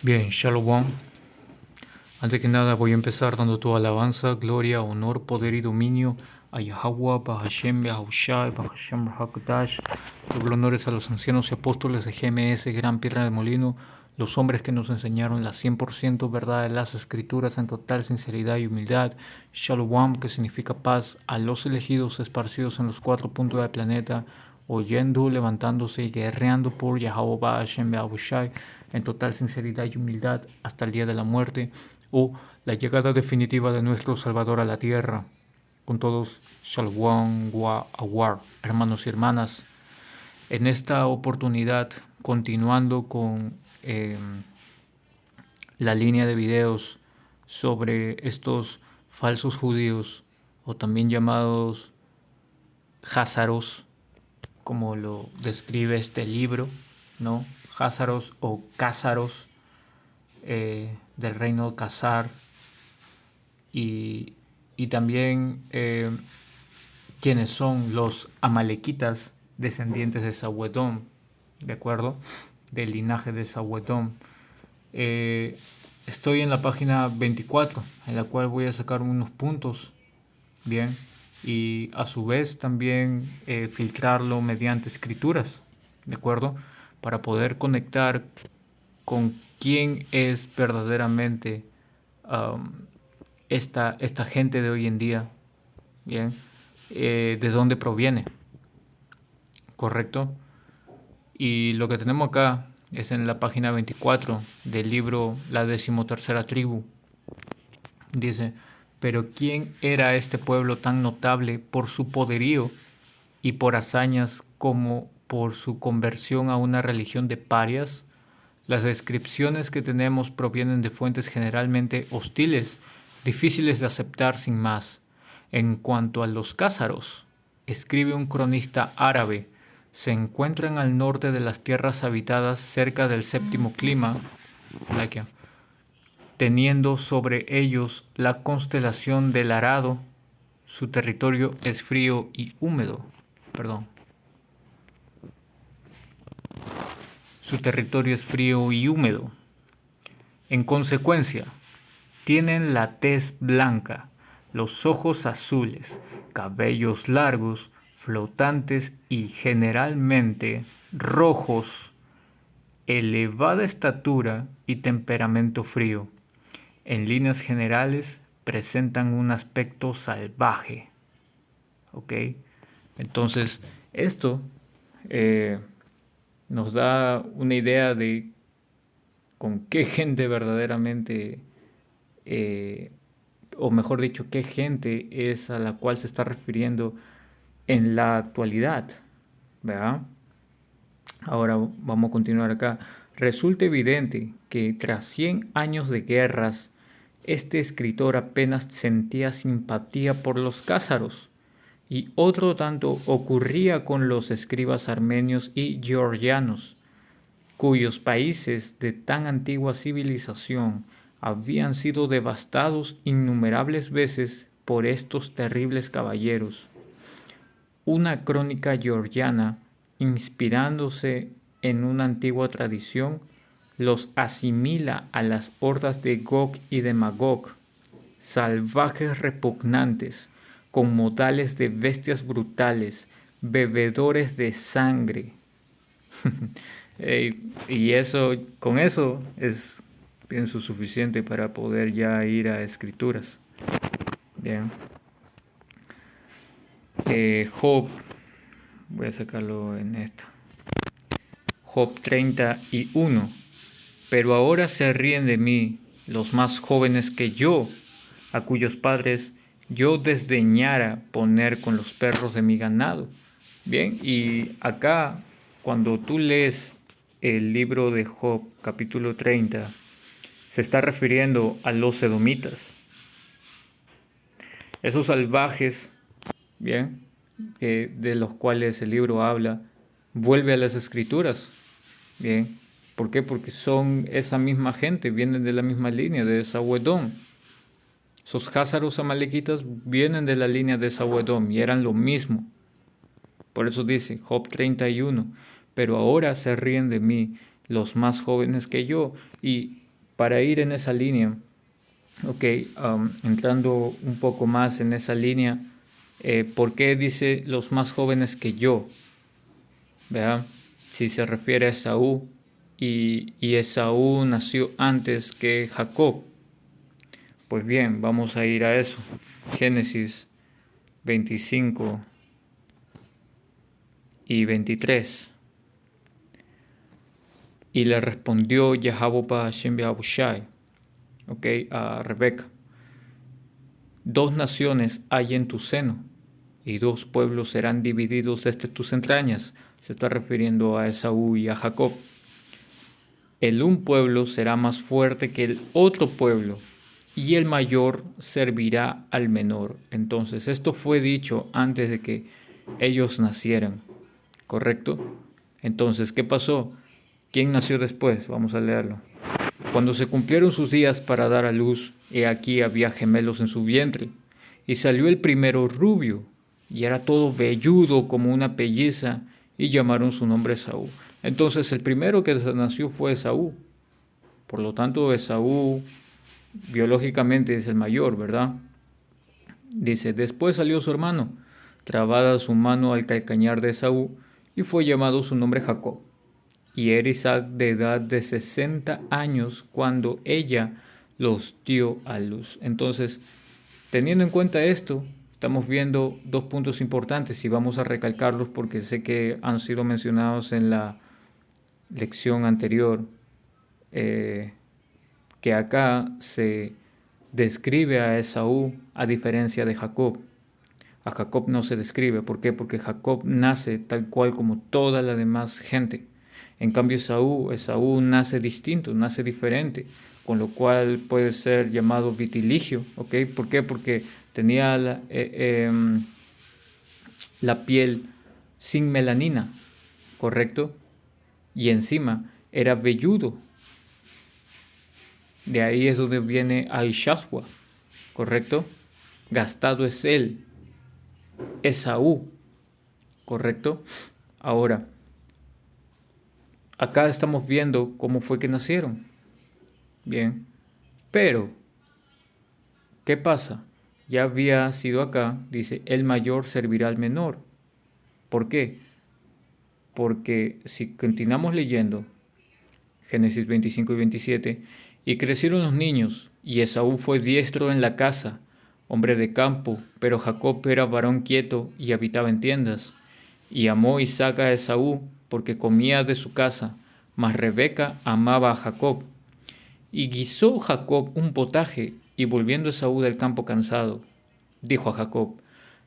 Bien, Shalom. Antes que nada voy a empezar dando toda alabanza, gloria, honor, poder y dominio a Yahweh, Bahashem, Yahushai, Bahashem, Rahakadash. Doble honores a los ancianos y apóstoles de GMS, Gran Piedra de Molino, los hombres que nos enseñaron la 100% verdad de las Escrituras en total sinceridad y humildad. Shalom, que significa paz, a los elegidos esparcidos en los 4 puntos del planeta, oyendo, levantándose y guerreando por Yahweh Hashem Yahushai en total sinceridad y humildad hasta el día de la muerte o la llegada definitiva de nuestro Salvador a la tierra. Con todos, Shalom Wa Awar, hermanos y hermanas. En esta oportunidad, continuando con la línea de videos sobre estos falsos judíos o también llamados Házaros, como lo describe este libro, ¿no? Házaros o Cázaros del reino de Cazar y también quienes son los amalequitas descendientes de Sahuedón, ¿de acuerdo? Del linaje de Sahuedón. Estoy en la página 24, en la cual voy a sacar unos puntos, bien, y a su vez también filtrarlo mediante escrituras, ¿de acuerdo? Para poder conectar con quién es verdaderamente esta gente de hoy en día, bien, de dónde proviene, ¿correcto? Y lo que tenemos acá es en la página 24 del libro La 13ª tribu. Dice, pero ¿quién era este pueblo tan notable por su poderío y por hazañas como por su conversión a una religión de parias? Las descripciones que tenemos provienen de fuentes generalmente hostiles, difíciles de aceptar sin más. En cuanto a los cázaros, escribe un cronista árabe, se encuentran al norte de las tierras habitadas cerca del séptimo clima, teniendo sobre ellos la constelación del arado. Su territorio es frío y húmedo. Su territorio es frío y húmedo. En consecuencia, tienen la tez blanca, los ojos azules, cabellos largos, flotantes y generalmente rojos, elevada estatura y temperamento frío. En líneas generales presentan un aspecto salvaje. ¿Ok? Entonces, esto nos da una idea de con qué gente verdaderamente, o mejor dicho, qué gente es a la cual se está refiriendo en la actualidad, ¿verdad? Ahora vamos a continuar acá. Resulta evidente que tras 100 años de guerras, este escritor apenas sentía simpatía por los cázaros, y otro tanto ocurría con los escribas armenios y georgianos, cuyos países de tan antigua civilización habían sido devastados innumerables veces por estos terribles caballeros. Una crónica georgiana, inspirándose en una antigua tradición, los asimila a las hordas de Gog y de Magog, salvajes repugnantes, con modales de bestias brutales, bebedores de sangre. Y eso, con eso es pienso suficiente para poder ya ir a escrituras. Bien. Job, voy a sacarlo en esta. Job 31. Pero ahora se ríen de mí los más jóvenes que yo, a cuyos padres yo desdeñara poner con los perros de mi ganado. Bien, y acá cuando tú lees el libro de Job, capítulo 30, se está refiriendo a los edomitas. Esos salvajes, bien, de los cuales el libro habla, vuelve a las escrituras, bien. ¿Por qué? Porque son esa misma gente, vienen de la misma línea, de Sahuedón. Esos házaros amalequitas vienen de la línea de Sahuedón y eran lo mismo. Por eso dice Job 31, pero ahora se ríen de mí los más jóvenes que yo. Y para ir en esa línea, ok, entrando un poco más en esa línea, ¿por qué dice los más jóvenes que yo? ¿Verdad? Si se refiere a Esaú, y Esaú nació antes que Jacob. Pues bien, vamos a ir a eso. Génesis 25 y 23. Y le respondió Yahabopa Hashem Behabushai, ok, a Rebeca: dos naciones hay en tu seno, y dos pueblos serán divididos desde tus entrañas. Se está refiriendo a Esaú y a Jacob. El un pueblo será más fuerte que el otro pueblo, y el mayor servirá al menor. Entonces, esto fue dicho antes de que ellos nacieran, ¿correcto? Entonces, ¿qué pasó? ¿Quién nació después? Vamos a leerlo. Cuando se cumplieron sus días para dar a luz, he aquí había gemelos en su vientre, y salió el primero rubio, y era todo velludo como una pelliza, y llamaron su nombre Esaú. Entonces el primero que nació fue Esaú. Por lo tanto, Esaú biológicamente es el mayor, ¿verdad? Dice: después salió su hermano, trabada su mano al calcañar de Esaú, y fue llamado su nombre Jacob. Y era Isaac de edad de 60 años cuando ella los dio a luz. Entonces, teniendo en cuenta esto, estamos viendo dos puntos importantes y vamos a recalcarlos porque sé que han sido mencionados en la lección anterior, que acá se describe a Esaú a diferencia de Jacob. A Jacob no se describe. ¿Por qué? Porque Jacob nace tal cual como toda la demás gente. En cambio Esaú nace distinto, nace diferente, con lo cual puede ser llamado vitiligio, ¿ok? ¿Por qué? Porque tenía la piel sin melanina, ¿correcto? Y encima era velludo. De ahí es donde viene Aishashua, ¿correcto? Gastado es él, Esaú, ¿correcto? Ahora, acá estamos viendo cómo fue que nacieron. Bien, pero, ¿qué pasa? Ya había sido acá, dice, el mayor servirá al menor. ¿Por qué? Porque si continuamos leyendo, Génesis 25 y 27, y crecieron los niños, y Esaú fue diestro en la casa, hombre de campo, pero Jacob era varón quieto y habitaba en tiendas. Y amó Isaac a Esaú, porque comía de su casa, mas Rebeca amaba a Jacob. Y guisó Jacob un potaje, y volviendo Esaú del campo cansado, dijo a Jacob: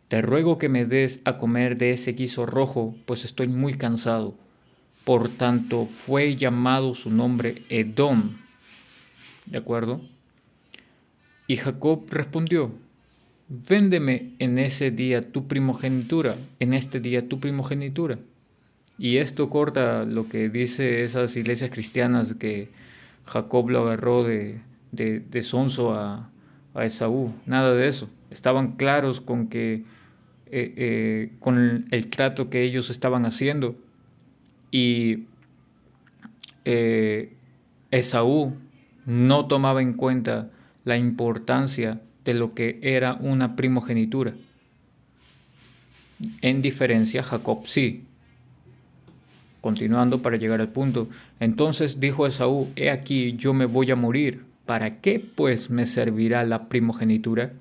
te ruego que me des a comer de ese guiso rojo, pues estoy muy cansado. Por tanto, fue llamado su nombre Edom. ¿De acuerdo? Y Jacob respondió: véndeme en ese día tu primogenitura, en este día tu primogenitura. Y esto corta lo que dice esas iglesias cristianas que Jacob lo agarró de sonso a Esaú. Nada de eso. Estaban claros con que con el trato que ellos estaban haciendo. Y Esaú no tomaba en cuenta la importancia de lo que era una primogenitura. En diferencia, Jacob sí. Continuando para llegar al punto, entonces dijo Esaú: he aquí, yo me voy a morir, ¿para qué pues me servirá la primogenitura?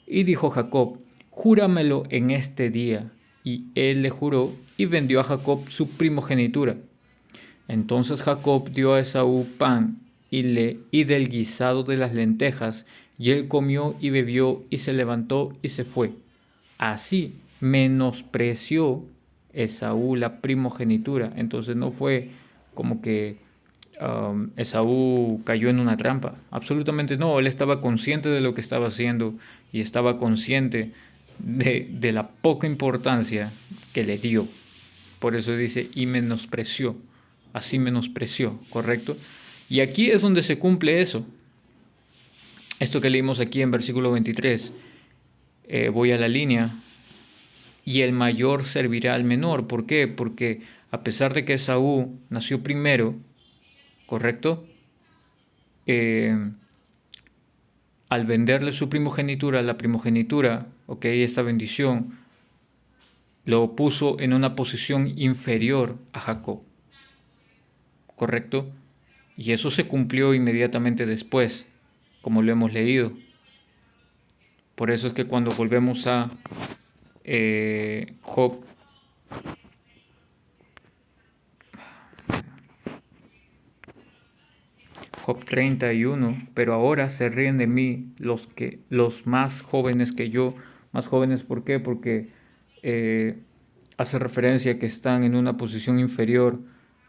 Y dijo Jacob: júramelo en este día. Y él le juró y vendió a Jacob su primogenitura. Entonces Jacob dio a Esaú pan y del guisado de las lentejas, y él comió y bebió y se levantó y se fue. Así menospreció Esaú la primogenitura. Entonces no fue como que Esaú cayó en una trampa. Absolutamente no. Él estaba consciente de lo que estaba haciendo y estaba consciente de la poca importancia que le dio. Por eso dice, y menospreció. Así menospreció, ¿correcto? Y aquí es donde se cumple eso. Esto que leímos aquí en versículo 23. Voy a la línea. Y el mayor servirá al menor. ¿Por qué? Porque a pesar de que Esaú nació primero, ¿correcto? eh, al venderle su primogenitura, la primogenitura, ok, esta bendición, lo puso en una posición inferior a Jacob, ¿correcto? Y eso se cumplió inmediatamente después, como lo hemos leído. Por eso es que cuando volvemos a Job, Job 31, pero ahora se ríen de mí los más jóvenes que yo. Más jóvenes, ¿por qué? Porque hace referencia que están en una posición inferior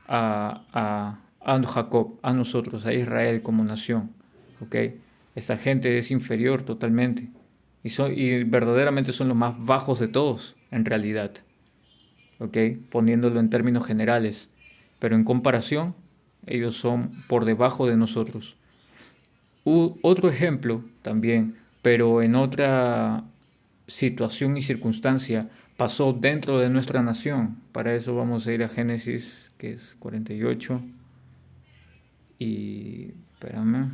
a Jacob, a nosotros, a Israel como nación. ¿Ok? Esta gente es inferior totalmente. Y verdaderamente son los más bajos de todos, en realidad. ¿Ok? Poniéndolo en términos generales. Pero en comparación, ellos son por debajo de nosotros. Otro ejemplo también, pero en otra situación y circunstancia, pasó dentro de nuestra nación. Para eso vamos a ir a Génesis, que es 48. Y, espérame,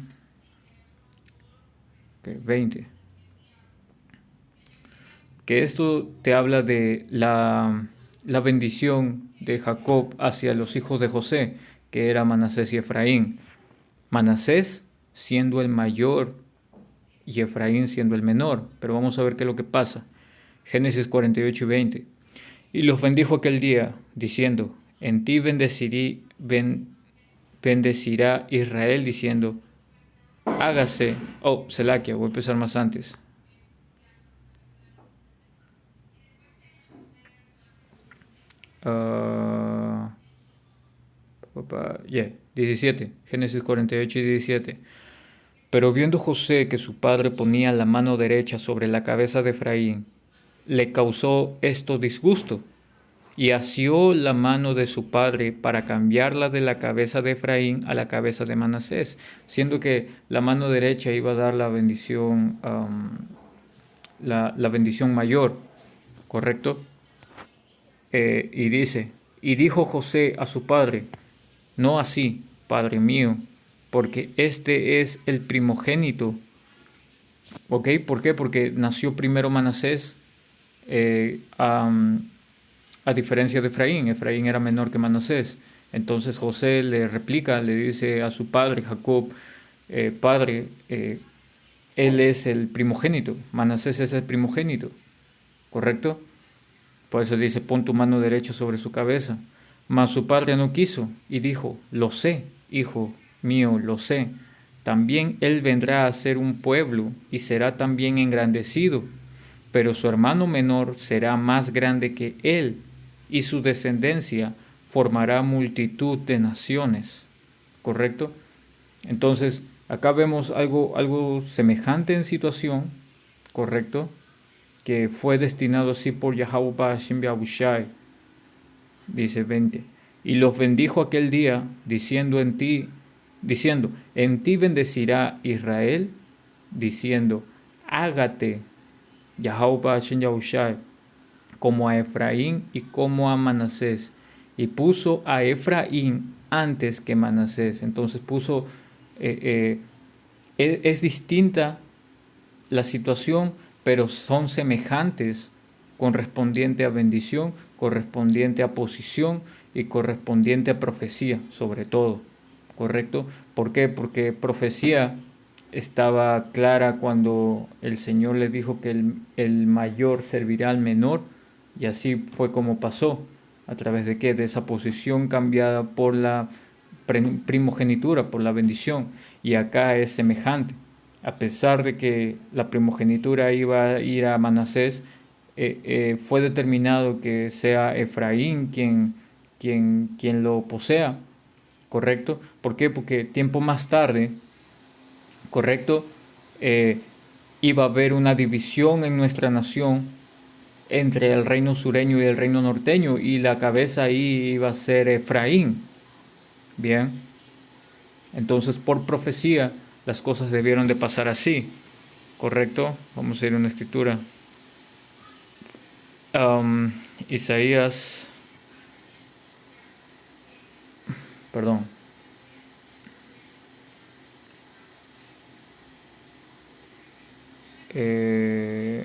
okay, 20. Que esto te habla de la bendición de Jacob hacia los hijos de José, que era Manasés y Efraín. Manasés siendo el mayor y Efraín siendo el menor. Pero vamos a ver qué es lo que pasa. Génesis 48 y 20. Y los bendijo aquel día, diciendo, en ti bendecirá Israel, diciendo, hágase, Selaquia, voy a empezar más antes. Uh, 17, Génesis 48 y 17. Pero viendo José que su padre ponía la mano derecha sobre la cabeza de Efraín, le causó esto disgusto, y asió la mano de su padre para cambiarla de la cabeza de Efraín a la cabeza de Manasés, siendo que la mano derecha iba a dar la bendición, la bendición mayor, ¿correcto? Y dice, y dijo José a su padre, no así, padre mío, porque este es el primogénito. ¿Ok? ¿Por qué? Porque nació primero Manasés, eh, a, a diferencia de Efraín. Efraín era menor que Manasés. Entonces José le replica, le dice a su padre Jacob, padre, él es el primogénito, Manasés es el primogénito, ¿correcto? Por eso dice, pon tu mano derecha sobre su cabeza. Mas su padre no quiso y dijo, lo sé, hijo mío, lo sé. También él vendrá a ser un pueblo y será también engrandecido, pero su hermano menor será más grande que él y su descendencia formará multitud de naciones. ¿Correcto? Entonces, acá vemos algo semejante en situación, ¿correcto? Que fue destinado así por Yahweh Hashem Yahushai, dice 20. Y los bendijo aquel día, diciendo, en ti bendecirá Israel, diciendo, hágate Yahweh Hashem Yahushai, como a Efraín y como a Manasés. Y puso a Efraín antes que Manasés. Entonces puso, es distinta la situación, pero son semejantes, correspondiente a bendición, correspondiente a posición y correspondiente a profecía, sobre todo, ¿correcto? ¿Por qué? Porque profecía estaba clara cuando el Señor le dijo que el mayor servirá al menor, y así fue como pasó. ¿A través de qué? De esa posición cambiada por la primogenitura, por la bendición. Y acá es semejante. A pesar de que la primogenitura iba a ir a Manasés, fue determinado que sea Efraín quien lo posea, ¿correcto? ¿Por qué? Porque tiempo más tarde, ¿correcto? Eh, Iba a haber una división en nuestra nación entre el reino sureño y el reino norteño, y la cabeza ahí iba a ser Efraín. Bien, entonces por profecía las cosas debieron de pasar así, ¿correcto? Vamos a ir a una escritura. Isaías, perdón, Eh,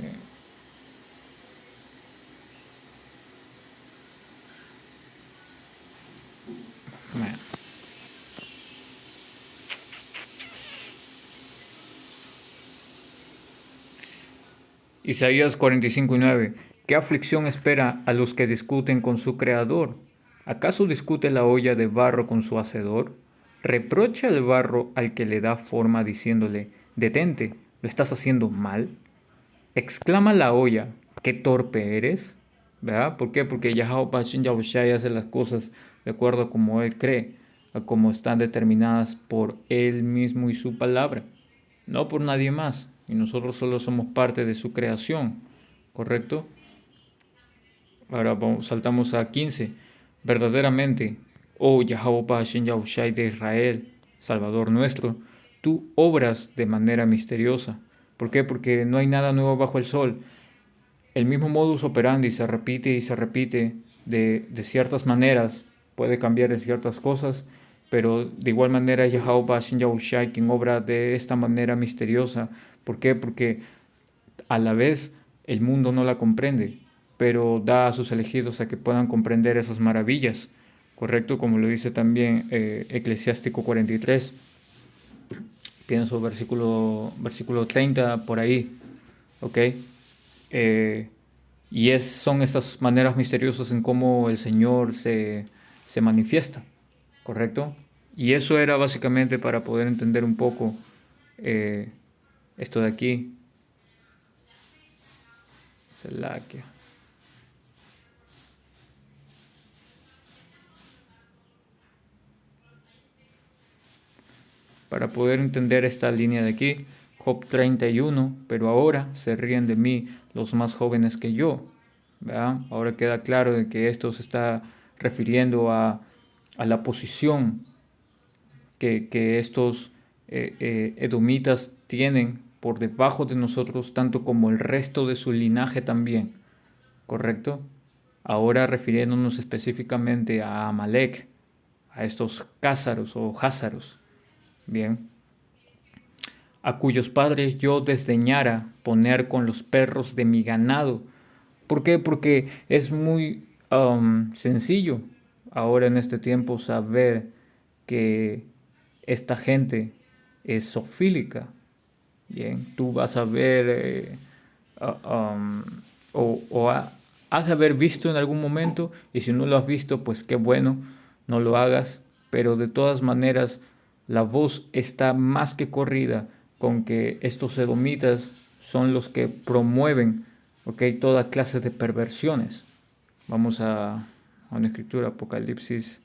bueno, Isaías 45:9. ¿Qué aflicción espera a los que discuten con su creador? ¿Acaso discute la olla de barro con su hacedor? ¿Reprocha el barro al que le da forma diciéndole, detente, lo estás haciendo mal? Exclama la olla, qué torpe eres. ¿Verdad? ¿Por qué? Porque Yahweh Bashin Yahushai hace las cosas de acuerdo a como Él cree, a como están determinadas por Él mismo y su palabra, no por nadie más. Y nosotros solo somos parte de su creación, ¿correcto? Ahora saltamos a 15. Verdaderamente, oh Yahweh Bashin Yahushai de Israel, Salvador nuestro, tú obras de manera misteriosa. ¿Por qué? Porque no hay nada nuevo bajo el sol. El mismo modus operandi se repite y se repite de ciertas maneras, puede cambiar en ciertas cosas, pero de igual manera es Yahweh Bashin Yahushai quien obra de esta manera misteriosa. ¿Por qué? Porque a la vez el mundo no la comprende, pero da a sus elegidos a que puedan comprender esas maravillas, ¿correcto? Como lo dice también Eclesiástico 43, pienso versículo 30 por ahí, ¿ok? Eh, son estas maneras misteriosas en cómo el Señor se manifiesta, ¿correcto? Y eso era básicamente para poder entender un poco eh, esto de aquí. Salaquia. Para poder entender esta línea de aquí, Job 31, pero ahora se ríen de mí los más jóvenes que yo. ¿Verdad? Ahora queda claro de que esto se está refiriendo a la posición que estos edomitas tienen por debajo de nosotros, tanto como el resto de su linaje también, ¿correcto? Ahora refiriéndonos específicamente a Amalek, a estos cázaros o jázaros, bien, a cuyos padres yo desdeñara poner con los perros de mi ganado. ¿Por qué? Porque es muy sencillo ahora en este tiempo saber que esta gente es zoofílica. Bien, tú vas a ver has de haber visto en algún momento, y si no lo has visto, pues qué bueno, no lo hagas, pero de todas maneras la voz está más que corrida con que estos edomitas son los que promueven, ¿ok?, toda clase de perversiones. Vamos a una escritura, Apocalipsis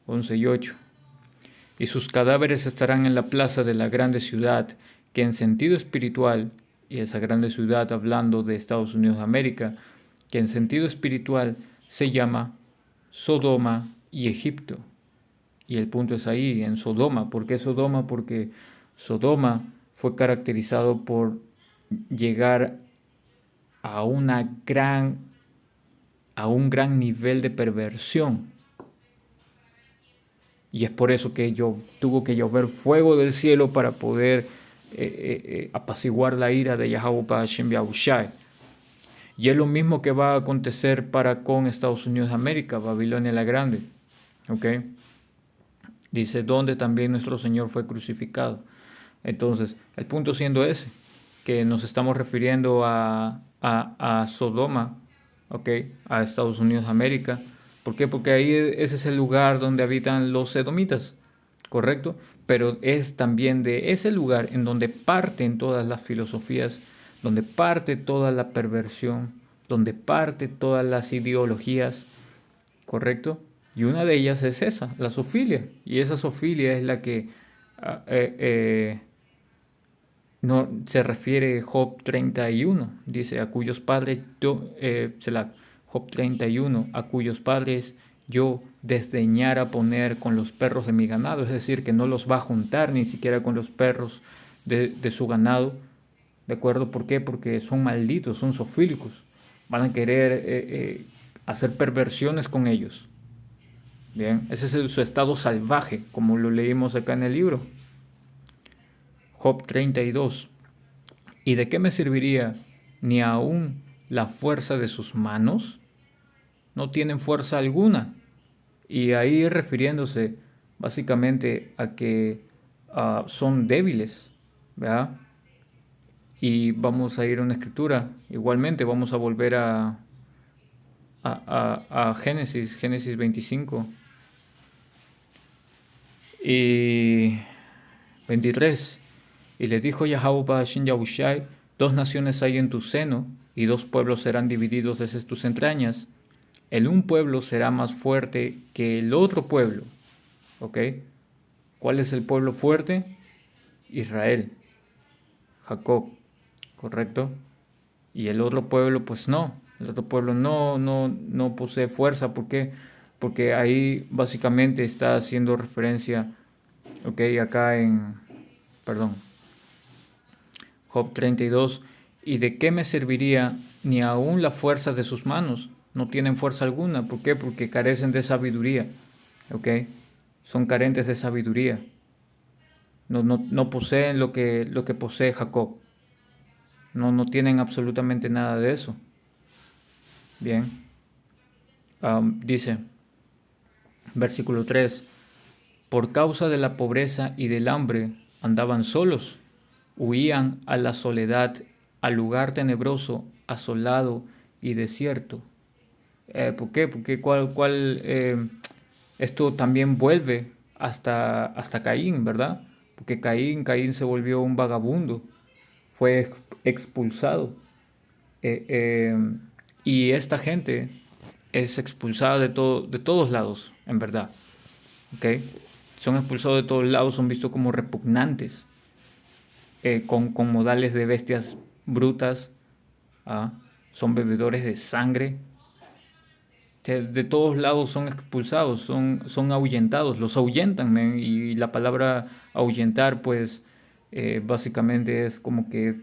11:8. Y sus cadáveres estarán en la plaza de la grande ciudad, que en sentido espiritual, y esa grande ciudad hablando de Estados Unidos de América, que en sentido espiritual se llama Sodoma y Egipto. Y el punto es ahí, en Sodoma. ¿Por qué Sodoma? Porque Sodoma fue caracterizado por llegar a a un gran nivel de perversión. Y es por eso que tuvo que llover fuego del cielo para poder apaciguar la ira de Yahweh Hashem Yahushai. Y es lo mismo que va a acontecer para con Estados Unidos de América, Babilonia la Grande. ¿Ok? Dice, donde también nuestro Señor fue crucificado. Entonces, el punto siendo ese, que nos estamos refiriendo a Sodoma, ¿ok?, a Estados Unidos de América. ¿Por qué? Porque ahí ese es el lugar donde habitan los edomitas, ¿correcto? Pero es también de ese lugar en donde parten todas las filosofías, donde parte toda la perversión, donde parte todas las ideologías, ¿correcto? Y una de ellas es esa, la zoofilia. Y esa zoofilia es la que no se refiere Job 31, dice, a cuyos padres Job 31, a cuyos padres yo desdeñara poner con los perros de mi ganado, es decir, que no los va a juntar ni siquiera con los perros de su ganado, ¿de acuerdo? ¿Por qué? Porque son malditos, son zoofílicos, van a querer hacer perversiones con ellos. Bien, ese es su estado salvaje, como lo leímos acá en el libro. Job 32. ¿Y de qué me serviría ni aún la fuerza de sus manos? No tienen fuerza alguna. Y ahí refiriéndose básicamente a que son débiles, ¿verdad? Y vamos a ir a una escritura. Igualmente vamos a volver a Génesis 25 y 23. Y le dijo Yahweh a Shin Yahushai: dos naciones hay en tu seno, y dos pueblos serán divididos desde tus entrañas. El un pueblo será más fuerte que el otro pueblo. ¿Ok? ¿Cuál es el pueblo fuerte? Israel, Jacob, ¿correcto? Y el otro pueblo, pues no. El otro pueblo no posee fuerza. ¿Por qué? Porque ahí básicamente está haciendo referencia, ok, acá en, perdón, Job 32. ¿Y de qué me serviría ni aún la fuerza de sus manos? No tienen fuerza alguna. ¿Por qué? Porque carecen de sabiduría, ok. Son carentes de sabiduría. No poseen lo que posee Jacob. No tienen absolutamente nada de eso. Bien. Dice, versículo 3: por causa de la pobreza y del hambre andaban solos, huían a la soledad, al lugar tenebroso, asolado y desierto. ¿Por qué? Porque esto también vuelve hasta Caín, ¿verdad? Porque Caín se volvió un vagabundo, fue expulsado. Eh, eh, y esta gente es expulsada de todos lados, en verdad. ¿Ok? Son expulsados de todos lados, son vistos como repugnantes, con modales de bestias brutas, ¿ah? Son bebedores de sangre. De todos lados son expulsados, son ahuyentados, los ahuyentan, man. Y la palabra ahuyentar, pues, básicamente es como que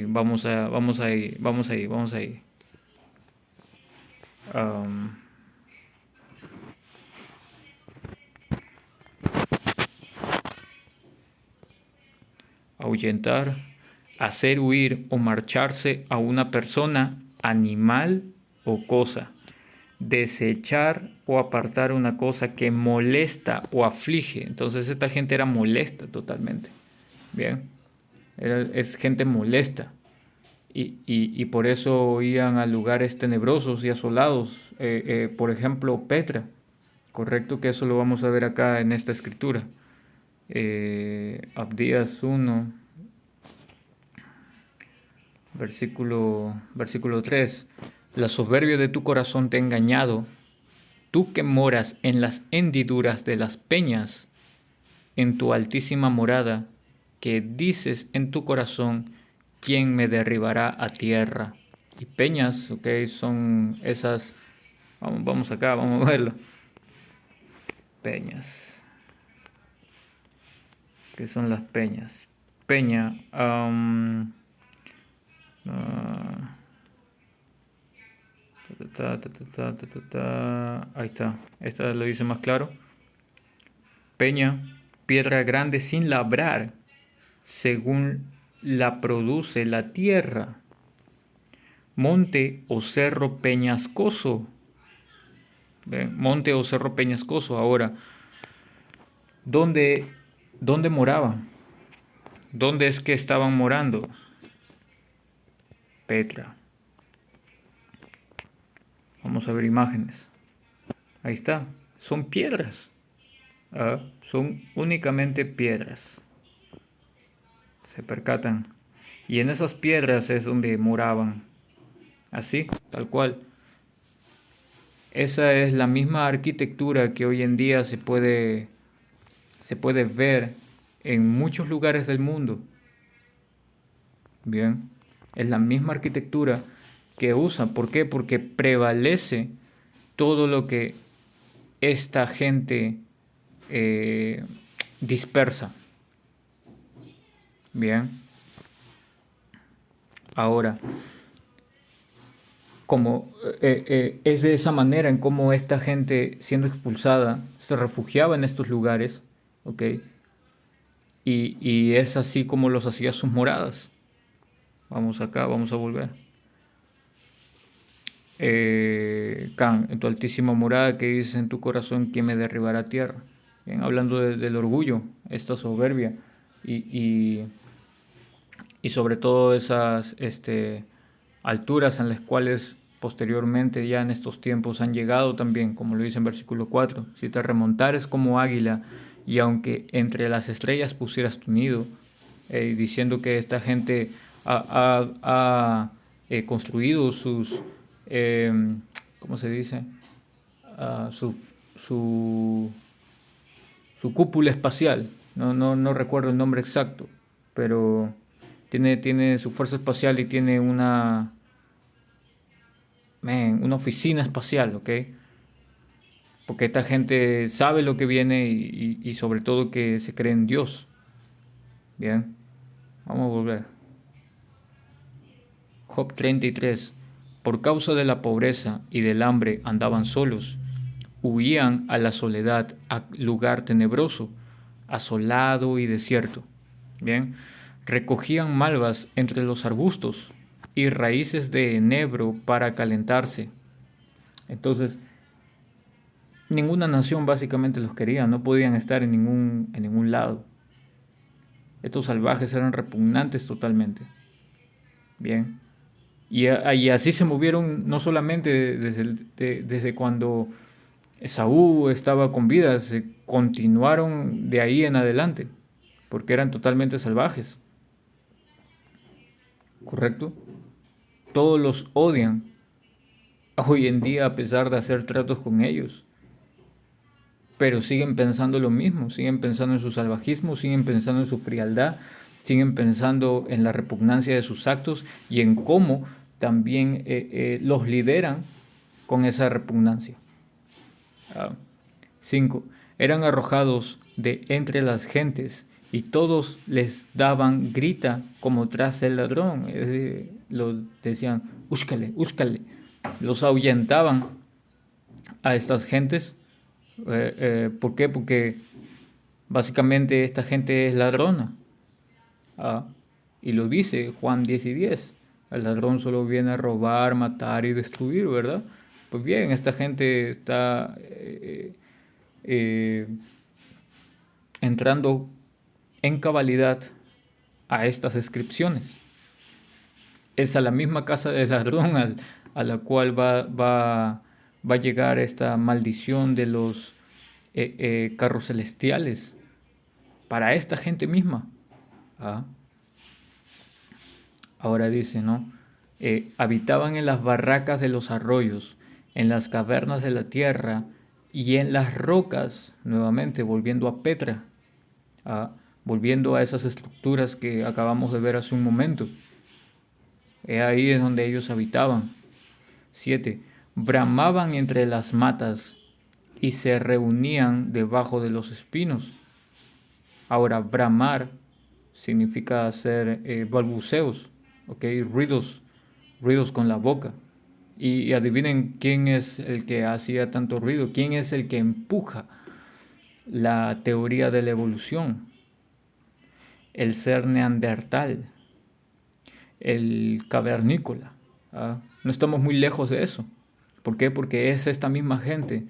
vamos ahí. Am, ahuyentar, hacer huir o marcharse a una persona, animal o cosa. Desechar o apartar una cosa que molesta o aflige. Entonces esta gente era molesta totalmente. Bien, es gente molesta. Y por eso iban a lugares tenebrosos y asolados. Por ejemplo, Petra. Correcto, que eso lo vamos a ver acá en esta escritura. Abdías 1, versículo 3. La soberbia de tu corazón te ha engañado, tú que moras en las hendiduras de las peñas, en tu altísima morada, que dices en tu corazón: ¿quién me derribará a tierra? Y peñas, ok, son esas. Vamos acá, vamos a verlo. Peñas. ¿Qué son las peñas? Peña. Ahí está. Esta lo dice más claro. Peña, piedra grande sin labrar, según la produce la tierra. Monte o cerro peñascoso. ¿Ven? Monte o cerro peñascoso. Ahora, ¿dónde moraban? ¿Dónde es que estaban morando? Petra. Vamos a ver imágenes. Ahí está. Son piedras. Son únicamente piedras. Se percatan. Y en esas piedras es donde moraban. Así, tal cual. Esa es la misma arquitectura que hoy en día se puede ver en muchos lugares del mundo. Bien, es la misma arquitectura que usan. ¿Por qué? Porque prevalece todo lo que esta gente dispersa. Bien, ahora, como es de esa manera en cómo esta gente, siendo expulsada, se refugiaba en estos lugares, ¿ok? y es así como los hacía sus moradas. Vamos acá, vamos a volver. Can, en tu altísima morada que dices en tu corazón, ¿quién me derribará a tierra? Bien, hablando del orgullo, esta soberbia y, y, y sobre todo esas alturas en las cuales posteriormente ya en estos tiempos han llegado también, como lo dice en versículo 4, si te remontares como águila y aunque entre las estrellas pusieras tu nido, diciendo que esta gente ha construido sus, eh, ¿cómo se dice? Ah, su cúpula espacial. No recuerdo el nombre exacto, pero tiene su fuerza espacial y tiene una oficina espacial, ¿ok? Porque esta gente sabe lo que viene y sobre todo que se cree en Dios. Bien, vamos a volver. Job 33. Por causa de la pobreza y del hambre andaban solos. Huían a la soledad, a lugar tenebroso, asolado y desierto. Bien, recogían malvas entre los arbustos y raíces de enebro para calentarse. Entonces, ninguna nación básicamente los quería, no podían estar en ningún lado. Estos salvajes eran repugnantes totalmente. Bien, y así se movieron no solamente desde cuando Esaú estaba con vida, se continuaron de ahí en adelante, porque eran totalmente salvajes, ¿correcto? Todos los odian hoy en día a pesar de hacer tratos con ellos, pero siguen pensando lo mismo, siguen pensando en su salvajismo, siguen pensando en su frialdad, siguen pensando en la repugnancia de sus actos y en cómo también los lideran con esa repugnancia. 5. Eran arrojados de entre las gentes y todos les daban grita como tras el ladrón. Es decir, los decían, úscale, úscale. Los ahuyentaban a estas gentes. ¿Por qué? Porque básicamente esta gente es ladrona. Ah, y lo dice Juan 10 y 10. El ladrón solo viene a robar, matar y destruir, ¿verdad? Pues bien, esta gente está eh, entrando en cabalidad a estas descripciones. Es a la misma casa del ladrón a la cual va a llegar esta maldición de los carros celestiales para esta gente misma. ¿Ah? Ahora dice, ¿no? Habitaban en las barracas de los arroyos, en las cavernas de la tierra y en las rocas, nuevamente volviendo a Petra, volviendo a esas estructuras que acabamos de ver hace un momento. Ahí es donde ellos habitaban. 7. Bramaban entre las matas y se reunían debajo de los espinos. Ahora, bramar significa hacer balbuceos, ¿ok? Ruidos con la boca. Y adivinen quién es el que hacía tanto ruido, quién es el que empuja la teoría de la evolución. El ser neandertal, el cavernícola. No estamos muy lejos de eso. ¿Por qué? Porque es esta misma gente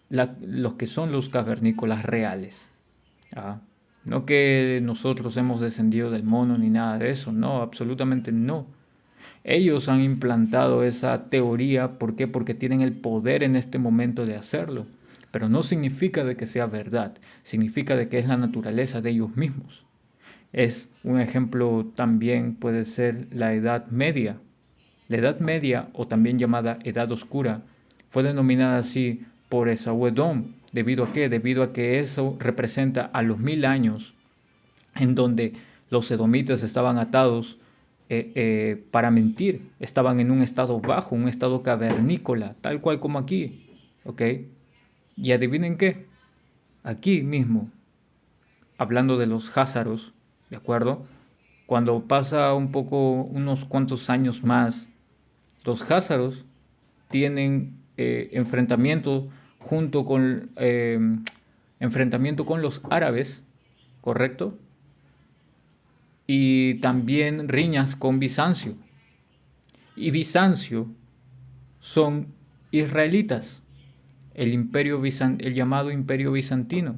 los que son los cavernícolas reales. No que nosotros hemos descendido del mono ni nada de eso, no, absolutamente no. Ellos han implantado esa teoría, ¿por qué? Porque tienen el poder en este momento de hacerlo. Pero no significa de que sea verdad, significa de que es la naturaleza de ellos mismos. Es un ejemplo también puede ser la Edad Media. La Edad Media, o también llamada Edad Oscura, fue denominada así por Esaú Edom. ¿Debido a qué? Debido a que eso representa a los 1000 años en donde los edomitas estaban atados para mentir, estaban en un estado bajo, un estado cavernícola, tal cual como aquí, ¿ok? Y adivinen qué, aquí mismo, hablando de los házaros, ¿de acuerdo? Cuando pasa un poco, unos cuantos años más, los házaros tienen enfrentamiento con los árabes, ¿correcto? y también riñas con Bizancio. Y Bizancio son israelitas, el llamado Imperio Bizantino.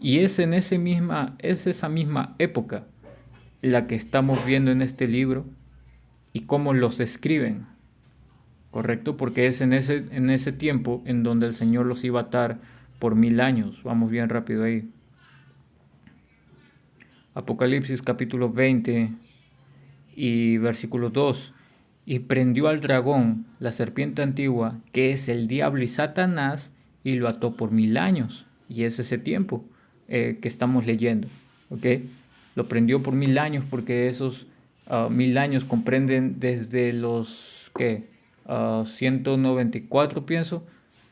Y es esa misma época la que estamos viendo en este libro y cómo los describen, ¿correcto? Porque es en ese tiempo en donde el Señor los iba a atar por 1000 años. Vamos bien rápido ahí. Apocalipsis capítulo 20 y versículo 2. Y prendió al dragón, la serpiente antigua, que es el diablo y Satanás, y lo ató por 1000 años. Y es ese tiempo que estamos leyendo. ¿Ok? Lo prendió por 1000 años porque esos 1000 años comprenden desde los 194, pienso,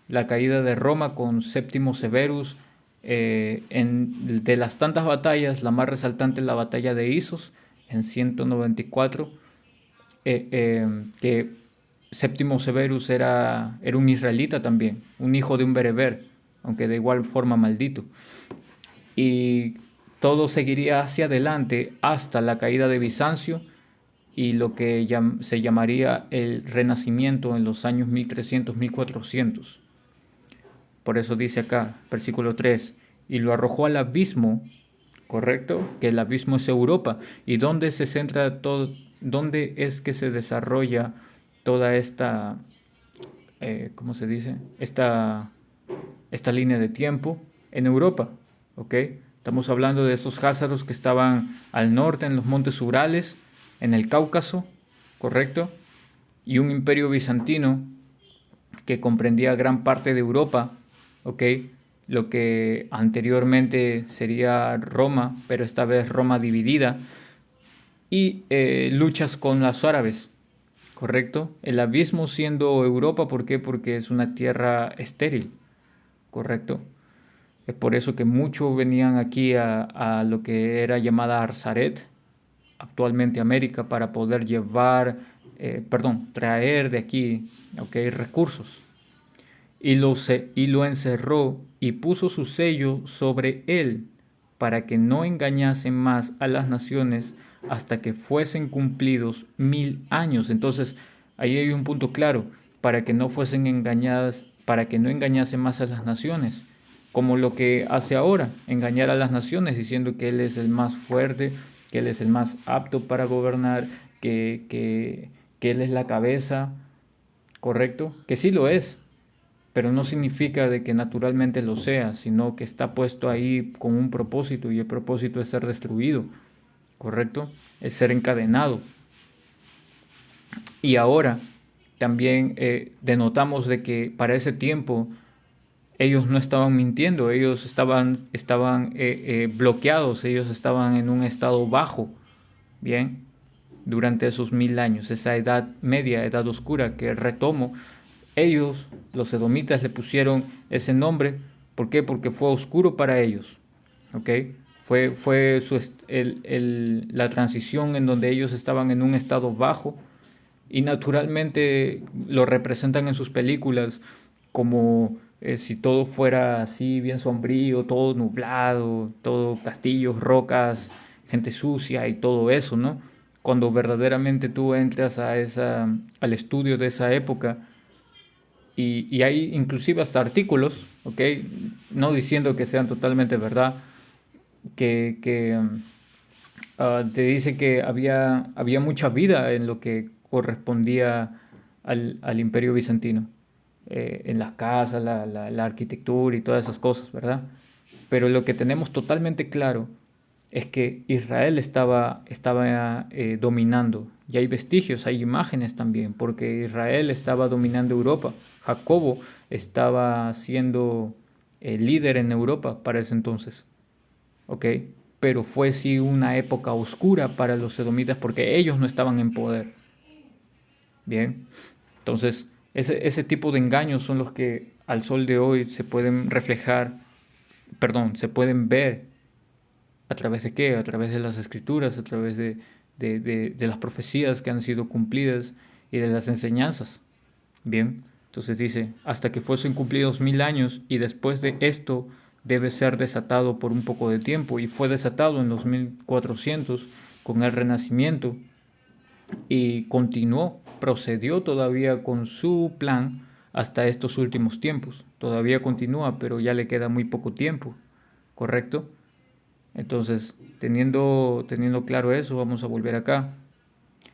la caída de Roma con Séptimo Severus. De las tantas batallas, la más resaltante es la batalla de Isos en 194, que Séptimo Severus era un israelita también, un hijo de un bereber, aunque de igual forma maldito. Y todo seguiría hacia adelante hasta la caída de Bizancio y lo que se llamaría el Renacimiento en los años 1300-1400. Por eso dice acá, versículo 3, y lo arrojó al abismo, ¿correcto? Que el abismo es Europa. ¿Y dónde se centra todo? ¿Dónde es que se desarrolla toda esta, ¿cómo se dice? Esta línea de tiempo en Europa, ¿ok? Estamos hablando de esos házaros que estaban al norte en los montes Urales, en el Cáucaso, ¿correcto? Y un imperio bizantino que comprendía gran parte de Europa, ¿ok? Lo que anteriormente sería Roma, pero esta vez Roma dividida, y luchas con los árabes, ¿correcto? El abismo siendo Europa, ¿por qué? Porque es una tierra estéril, ¿correcto? Es por eso que muchos venían aquí a lo que era llamada Arzaret, actualmente América, para poder traer de aquí, ¿ok? Recursos. Y lo encerró y puso su sello sobre él para que no engañasen más a las naciones hasta que fuesen cumplidos 1000 años. Entonces, ahí hay un punto claro, para que no fuesen engañadas, para que no engañasen más a las naciones, como lo que hace ahora, engañar a las naciones diciendo que él es el más fuerte, que él es el más apto para gobernar, que él es la cabeza, ¿correcto? Que sí lo es, pero no significa de que naturalmente lo sea, sino que está puesto ahí con un propósito y el propósito es ser destruido, ¿correcto? Es ser encadenado. Y ahora también denotamos de que para ese tiempo ellos no estaban mintiendo, ellos estaban bloqueados, ellos estaban en un estado bajo, ¿bien? Durante esos 1000 años, esa edad media, edad oscura que retomo. Ellos, los edomitas, le pusieron ese nombre. ¿Por qué? Porque fue oscuro para ellos. ¿Ok? Fue la transición en donde ellos estaban en un estado bajo y naturalmente lo representan en sus películas como si todo fuera así bien sombrío, todo nublado, todo castillos, rocas, gente sucia y todo eso, ¿no? Cuando verdaderamente tú entras al estudio de esa época, y hay inclusive hasta artículos, ¿ok? No diciendo que sean totalmente verdad, que te dice que había mucha vida en lo que correspondía al Imperio Bizantino, en las casas, la arquitectura y todas esas cosas, ¿verdad? Pero lo que tenemos totalmente claro es que Israel estaba dominando. Y hay vestigios, hay imágenes también, porque Israel estaba dominando Europa. Jacobo estaba siendo líder en Europa para ese entonces. ¿Ok? Pero fue sí una época oscura para los edomitas porque ellos no estaban en poder. Bien, entonces ese tipo de engaños son los que al sol de hoy se pueden reflejar, perdón, se pueden ver. ¿A través de qué? A través de las escrituras, a través de las profecías que han sido cumplidas y de las enseñanzas. Bien, entonces dice, hasta que fuesen cumplidos 1000 años y después de esto debe ser desatado por un poco de tiempo, y fue desatado en los 1400 con el Renacimiento, y continuó, procedió todavía con su plan hasta estos últimos tiempos. Todavía continúa, pero ya le queda muy poco tiempo, ¿correcto? Entonces, teniendo claro eso, vamos a volver acá.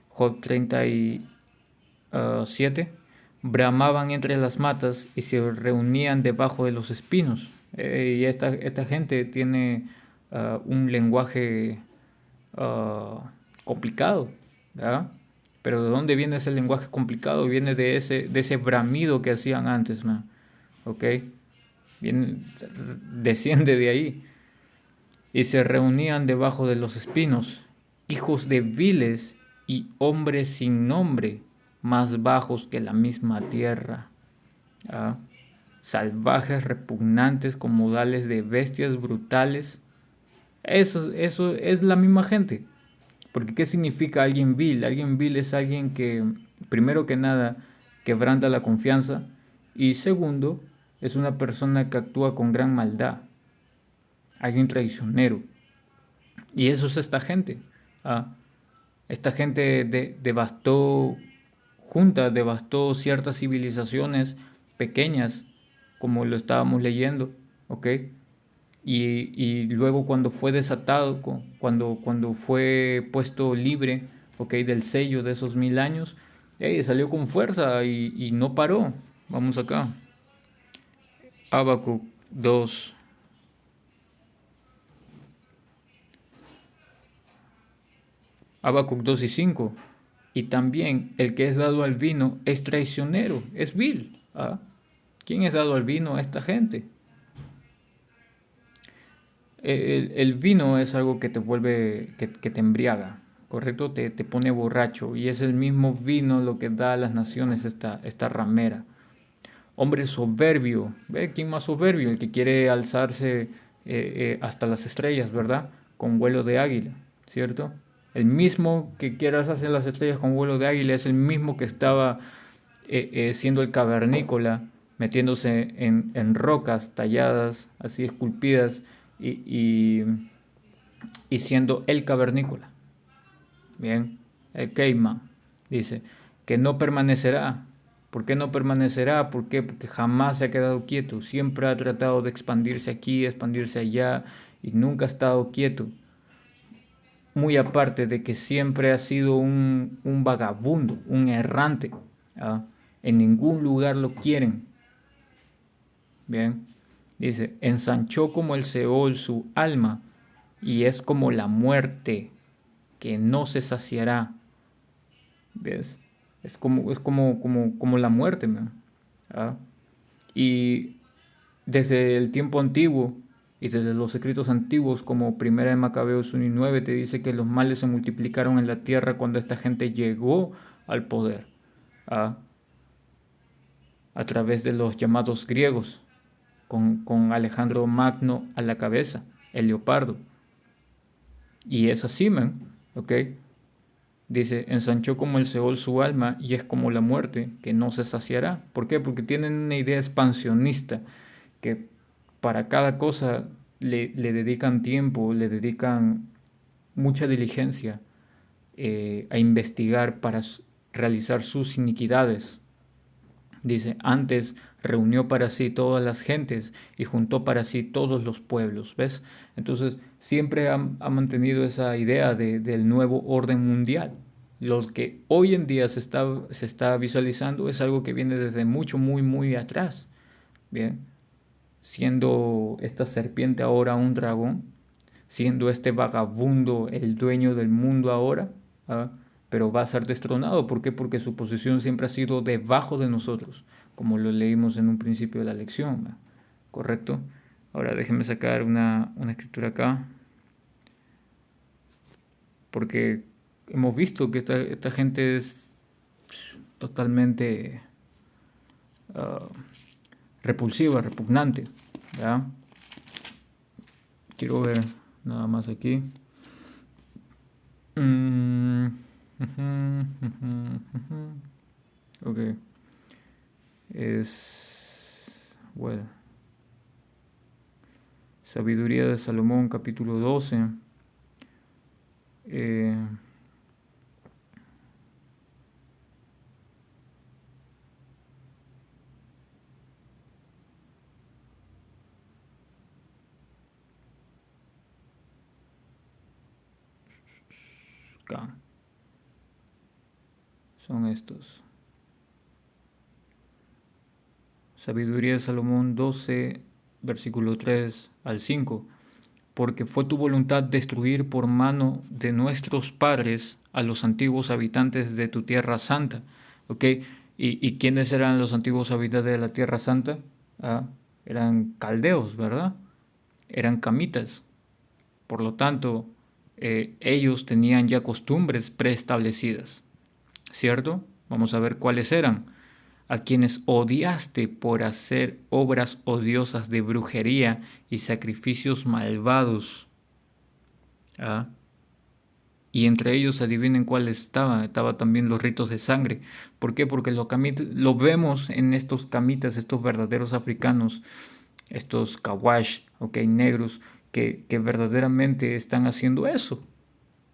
Job 37. Bramaban entre las matas y se reunían debajo de los espinos. Y esta gente tiene un lenguaje complicado, ¿verdad? Pero ¿de dónde viene ese lenguaje complicado? Viene de ese bramido que hacían antes, ¿no? ¿Ok? Viene, desciende de ahí. Y se reunían debajo de los espinos, hijos de viles y hombres sin nombre, más bajos que la misma tierra. ¿Ah? Salvajes, repugnantes, con modales de bestias brutales. Eso es la misma gente. Porque ¿qué significa alguien vil? Alguien vil es alguien que, primero que nada, quebranta la confianza, y segundo, es una persona que actúa con gran maldad, alguien traicionero. Y eso es esta gente. ¿Ah? Esta gente devastó, juntas, devastó ciertas civilizaciones pequeñas, como lo estábamos leyendo, ¿ok? Y luego cuando fue desatado, cuando fue puesto libre, ¿ok? Del sello de esos 1000 años, salió con fuerza y no paró. Vamos acá. Habacuc 2. Habacuc 2 y 5. Y también el que es dado al vino es traicionero, es vil. ¿Ah? ¿Quién es dado al vino? Esta gente. El vino es algo que te vuelve, que te embriaga, ¿correcto? Te pone borracho, y es el mismo vino lo que da a las naciones esta ramera. Hombre soberbio, ¿ve? ¿Quién más soberbio? El que quiere alzarse hasta las estrellas, ¿verdad? Con vuelo de águila, ¿cierto? El mismo que quiere alzarse a las estrellas con vuelo de águila es el mismo que estaba siendo el cavernícola, metiéndose en rocas talladas, así esculpidas, y, y, y siendo el cavernícola. Bien, el Caveman dice que no permanecerá. ¿Por qué no permanecerá? ¿Por qué? Porque jamás se ha quedado quieto. Siempre ha tratado de expandirse aquí, expandirse allá, y nunca ha estado quieto. Muy aparte de que siempre ha sido un vagabundo, un errante. ¿Ah? En ningún lugar lo quieren. Bien, dice, ensanchó como el Seol su alma, y es como la muerte, que no se saciará. ¿Ves? Es como la muerte, man. ¿Ah? Y desde el tiempo antiguo y desde los escritos antiguos, como Primera de Macabeos 1 y 9, te dice que los males se multiplicaron en la tierra cuando esta gente llegó al poder. ¿Ah? A través de los llamados griegos, con Alejandro Magno a la cabeza, el leopardo. Y es así, man, ¿ok? Dice, ensanchó como el Seol su alma, y es como la muerte, que no se saciará. ¿Por qué? Porque tienen una idea expansionista, que para cada cosa le dedican tiempo, le dedican mucha diligencia a investigar para realizar sus iniquidades. Dice, antes reunió para sí todas las gentes y juntó para sí todos los pueblos, ¿ves? Entonces, siempre ha mantenido esa idea del nuevo orden mundial. Lo que hoy en día se está visualizando es algo que viene desde mucho, muy, muy atrás, ¿bien? Siendo esta serpiente ahora un dragón, siendo este vagabundo el dueño del mundo ahora, ¿ah? Pero va a ser destronado. ¿Por qué? Porque su posición siempre ha sido debajo de nosotros, como lo leímos en un principio de la lección, ¿ah? ¿Correcto? Ahora déjenme sacar una escritura acá, porque hemos visto que esta gente es totalmente ah, repulsiva, repugnante, ¿ya? Quiero ver nada más aquí. Mm, ok. Es. Bueno. Sabiduría de Salomón, capítulo 12. Acá son estos. Sabiduría de Salomón 12, versículo 3 al 5. Porque fue tu voluntad destruir por mano de nuestros padres a los antiguos habitantes de tu tierra santa. ¿Ok? ¿Y quiénes eran los antiguos habitantes de la tierra santa? Ah, eran caldeos, ¿verdad? Eran camitas. Por lo tanto, ellos tenían ya costumbres preestablecidas, ¿cierto? Vamos a ver cuáles eran. A quienes odiaste por hacer obras odiosas de brujería y sacrificios malvados. ¿Ah? Y entre ellos adivinen cuál estaba. Estaba también los ritos de sangre. ¿Por qué? Porque lo vemos en estos camitas, estos verdaderos africanos, estos kawash, okay, negros, que verdaderamente están haciendo eso.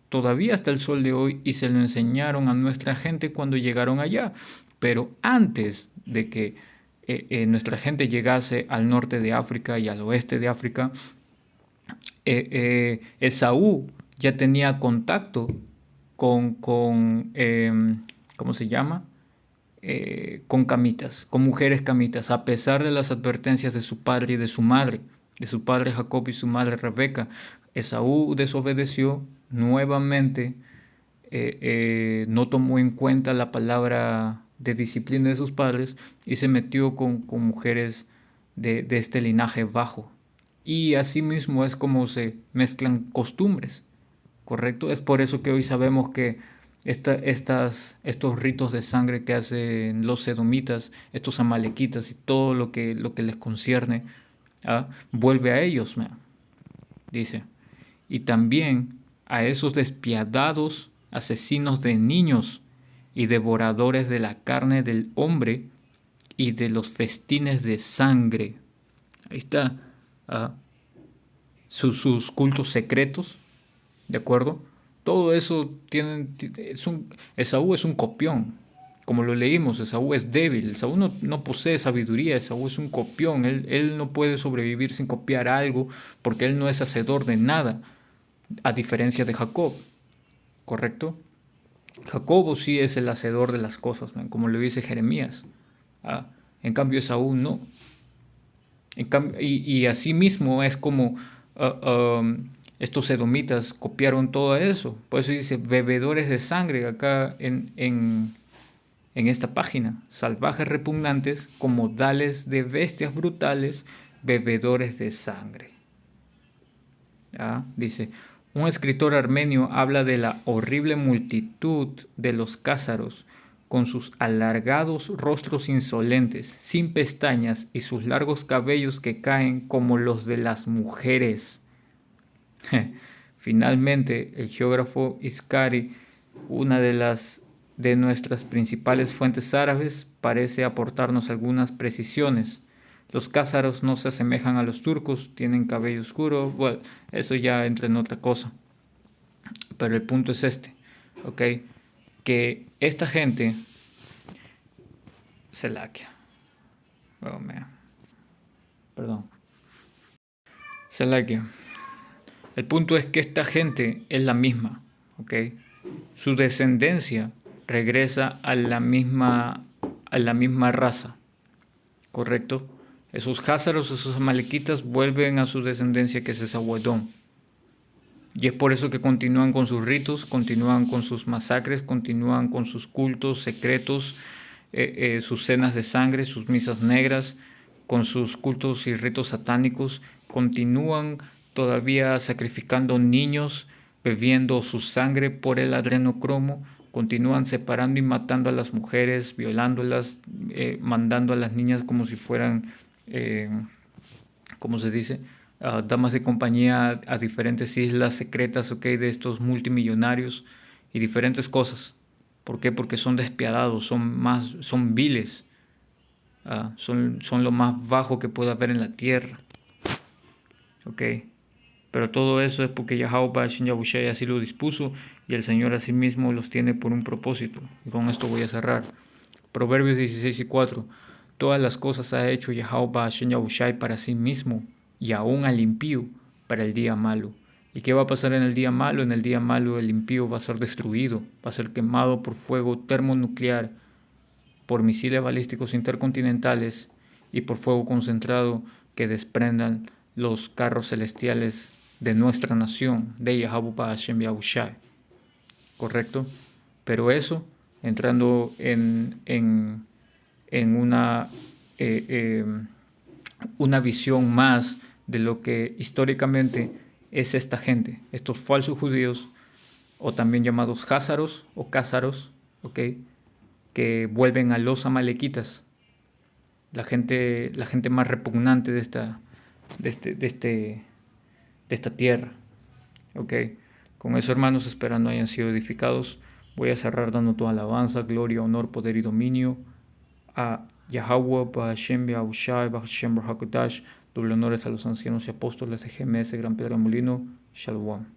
Todavía hasta el sol de hoy, y se lo enseñaron a nuestra gente cuando llegaron allá. Pero antes de que nuestra gente llegase al norte de África y al oeste de África, Esaú ya tenía contacto con ¿cómo se llama? Con camitas, con mujeres camitas, a pesar de las advertencias de su padre y de su madre, de su padre Jacob y su madre Rebeca. Esaú desobedeció nuevamente, no tomó en cuenta la palabra de disciplina de sus padres y se metió con mujeres de este linaje bajo. Y asimismo es como se mezclan costumbres, ¿correcto? Es por eso que hoy sabemos que estos ritos de sangre que hacen los sedomitas, estos amalequitas y todo lo que les concierne, ¿ah? Vuelve a ellos, dice. Y también a esos despiadados asesinos de niños y devoradores de la carne del hombre y de los festines de sangre. Ahí está. ¿Ah? Sus cultos secretos, ¿de acuerdo? Todo eso Esaú es un copión, como lo leímos. Esaú es débil, Esaú no posee sabiduría, Esaú es un copión, él no puede sobrevivir sin copiar algo, porque él no es hacedor de nada, a diferencia de Jacob, ¿correcto? Jacobo sí es el hacedor de las cosas, como lo dice Jeremías. Ah, en cambio Esaú no. Y así mismo es como estos edomitas copiaron todo eso. Por eso dice bebedores de sangre acá en esta página. Salvajes repugnantes, como dales de bestias brutales, bebedores de sangre. ¿Ah? Dice, un escritor armenio habla de la horrible multitud de los cázaros, con sus alargados rostros insolentes, sin pestañas y sus largos cabellos que caen como los de las mujeres. Finalmente, el geógrafo Iskari, una de nuestras principales fuentes árabes, parece aportarnos algunas precisiones. Los cázaros no se asemejan a los turcos, tienen cabello oscuro. Bueno, eso ya entra en otra cosa. Pero el punto es este, ¿ok? Que esta gente, Selakia, oh, perdón, Selakia. El punto es que esta gente es la misma, ¿ok? Su descendencia regresa a la misma raza, ¿correcto? Esos házaros, esos amalequitas vuelven a su descendencia, que es esa Edom. Y es por eso que continúan con sus ritos, continúan con sus masacres, continúan con sus cultos secretos, sus cenas de sangre, sus misas negras, con sus cultos y ritos satánicos, continúan todavía sacrificando niños, bebiendo su sangre por el adrenocromo, continúan separando y matando a las mujeres, violándolas, mandando a las niñas como si fueran, ¿cómo se dice? Damas de compañía a diferentes islas secretas, ¿ok? De estos multimillonarios y diferentes cosas. ¿Por qué? Porque son despiadados, son viles, son lo más bajo que puede haber en la tierra. ¿ok? Pero todo eso es porque Yahweh Ba'ashem Yahushai así lo dispuso y el Señor asimismo los tiene por un propósito. Y con esto voy a cerrar. Proverbios 16:4. Todas las cosas ha hecho Yahweh Ba'ashem Yahushai para sí mismo y aún al impío para el día malo. ¿Y qué va a pasar en el día malo? En el día malo el impío va a ser destruido, va a ser quemado por fuego termonuclear, por misiles balísticos intercontinentales y por fuego concentrado que desprendan los carros celestiales de nuestra nación, de Yahweh Ba'ashem Yahushai. ¿Correcto? Pero eso, entrando en una visión más de lo que históricamente es esta gente, estos falsos judíos, o también llamados házaros o cázaros, ¿ok? Que vuelven a los amalequitas, la gente más repugnante de, este, de, este, de esta tierra. ¿Ok? Con eso, hermanos, esperando hayan sido edificados, voy a cerrar dando toda alabanza, gloria, honor, poder y dominio a Yahweh, Ba'ashem, Yahushai, Ba'ashem, Bahakodash, doble honores a los ancianos y apóstoles de GMS, Gran Piedra Molino, Shalom.